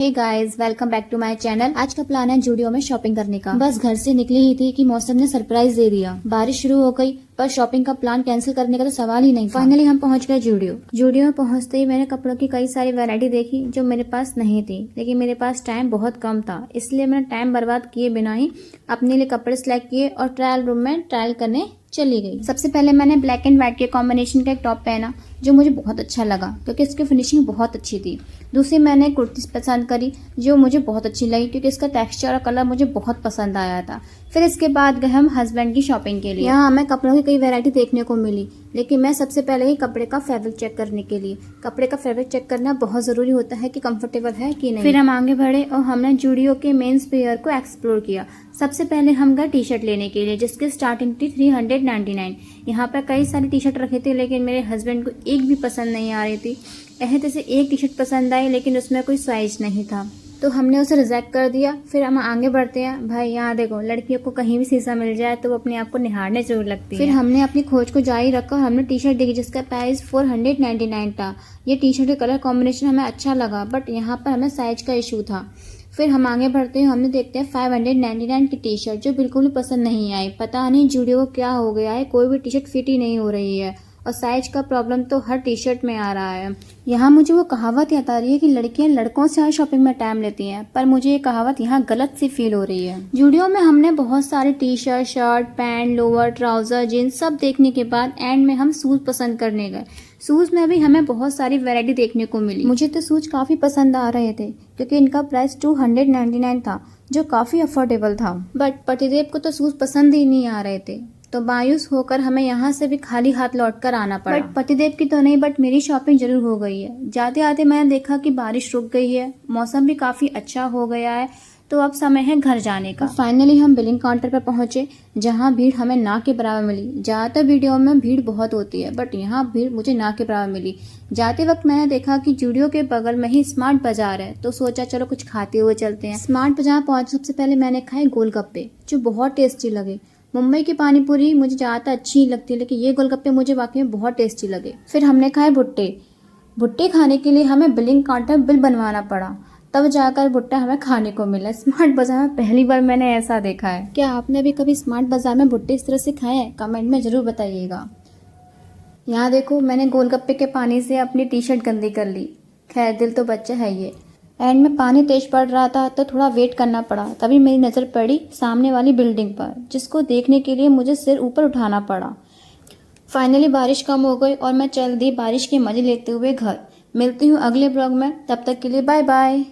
Hey guys, welcome back to my channel. आज का plan है जूडियो में शॉपिंग करने का। बस घर से निकली ही थी कि मौसम ने सरप्राइज दे दिया। बारिश शुरू हो गई पर शॉपिंग का प्लान कैंसिल करने का तो सवाल ही नहीं था। फाइनली हम पहुंच गए जूडियो। जूडियो में पहुंचते ही मैंने कपड़ों की कई सारी वैरायटी देखी जो मेरे पास नहीं थी, लेकिन मेरे पास टाइम बहुत कम था, इसलिए मैंने टाइम बर्बाद किए बिना ही अपने लिए कपड़े सिलेक्ट किए और ट्रायल रूम में ट्रायल करने चली गई। सबसे पहले मैंने ब्लैक एंड व्हाइट के कॉम्बिनेशन का एक टॉप पहना जो मुझे बहुत अच्छा लगा क्योंकि इसकी फिनिशिंग बहुत अच्छी थी। दूसरी मैंने कुर्ती पसंद करी जो मुझे बहुत अच्छी लगी क्योंकि इसका टेक्सचर और कलर मुझे बहुत पसंद आया था। फिर इसके बाद गए हम हस्बैंड की शॉपिंग के लिए। यहाँ हमें कपड़ों की कई वैरायटी देखने को मिली, लेकिन मैं सबसे पहले ही कपड़े का फैब्रिक चेक करने के लिए कपड़े का फैब्रिक चेक करना बहुत जरूरी होता है कि कंफर्टेबल है कि नहीं। फिर हम आगे बढ़े और हमने जूडियो के मेंस वेयर को एक्सप्लोर किया। सबसे पहले हम गए टी शर्ट लेने के लिए जिसकी स्टार्टिंग थी 399। यहाँ पर कई सारी टी शर्ट रखे थे, लेकिन मेरे हस्बैंड को एक भी पसंद नहीं आ रही थी। ऐसे से एक टी शर्ट पसंद आई, लेकिन उसमें कोई साइज नहीं था तो हमने उसे रिजेक्ट कर दिया। फिर हम आगे बढ़ते हैं। भाई यहाँ देखो, लड़कियों को कहीं भी शीशा मिल जाए तो वो अपने आप को निहारने जरूर लगती है। फिर हमने अपनी खोज को जारी रखा। हमने टी शर्ट देखी जिसका प्राइस 499 था। ये टी शर्ट का कलर कॉम्बिनेशन हमें अच्छा लगा, बट यहाँ पर हमें साइज का इशू था। फिर हम आगे बढ़ते हैं। हमने देखते हैं 599 की टी शर्ट जो बिल्कुल भी पसंद नहीं आई। पता नहीं जूडियो को क्या हो गया है, कोई भी टी शर्ट फिट ही नहीं हो रही है और साइज का प्रॉब्लम तो हर टी शर्ट में आ रहा है। यहाँ मुझे वो कहावत याद आ रही है कि लड़कियां लड़कों से हर शॉपिंग में टाइम लेती हैं, पर मुझे ये कहावत यहाँ गलत सी फील हो रही है। जूडियो में हमने बहुत सारी T shirt, shirt, pant, lower, trouser, jeans सब देखने के बाद एंड में हम शूज पसंद करने गए। शूज में भी हमें बहुत सारी वैरायटी देखने को मिली। मुझे तो शूज काफी पसंद आ रहे थे क्योंकि इनका प्राइस 299 था जो काफी अफोर्डेबल था। बट पतिदेव को तो शूज पसंद ही नहीं आ रहे थे, तो मायूस होकर हमें यहाँ से भी खाली हाथ लौटकर आना पड़ा। बट पतिदेव की तो नहीं, बट मेरी शॉपिंग जरूर हो गई है। जाते आते मैंने देखा कि बारिश रुक गई है, मौसम भी काफी अच्छा हो गया है, तो अब समय है घर जाने का। फाइनली हम बिलिंग काउंटर पर पहुंचे जहां भीड़ हमें ना के बराबर मिली। ज्यादातर वीडियो में भीड़ बहुत होती है, बट यहाँ भीड़ मुझे ना के बराबर मिली। जाते वक्त मैंने देखा कि जूडियो के बगल में ही स्मार्ट बाजार है, तो सोचा चलो कुछ खाते हुए चलते हैं। स्मार्ट बाजार पहुंच सबसे पहले मैंने खाए गोलगप्पे जो बहुत टेस्टी लगे। मुंबई की पानी पूरी मुझे ज़्यादातर अच्छी ही लगती है, लेकिन ये गोलगप्पे मुझे वाकई में बहुत टेस्टी लगे। फिर हमने खाए भुट्टे। भुट्टे खाने के लिए हमें बिलिंग काउंटर बिल बनवाना पड़ा, तब जाकर भुट्टा हमें खाने को मिला। स्मार्ट बाजार में पहली बार मैंने ऐसा देखा है। क्या आपने भी कभी स्मार्ट बाजार में भुट्टे इस तरह से खाए हैं? कमेंट में जरूर बताइएगा। यहाँ देखो, मैंने गोलगप्पे के पानी से अपनी टी शर्ट गंदी कर ली। खैर, दिल तो बच्चा है ये। एंड में पानी तेज पड़ रहा था तो थोड़ा वेट करना पड़ा, तभी मेरी नज़र पड़ी सामने वाली बिल्डिंग पर जिसको देखने के लिए मुझे सिर ऊपर उठाना पड़ा। फाइनली बारिश कम हो गई और मैं चल दी बारिश के मजे लेते हुए घर। मिलती हूँ अगले ब्लॉग में, तब तक के लिए बाय बाय।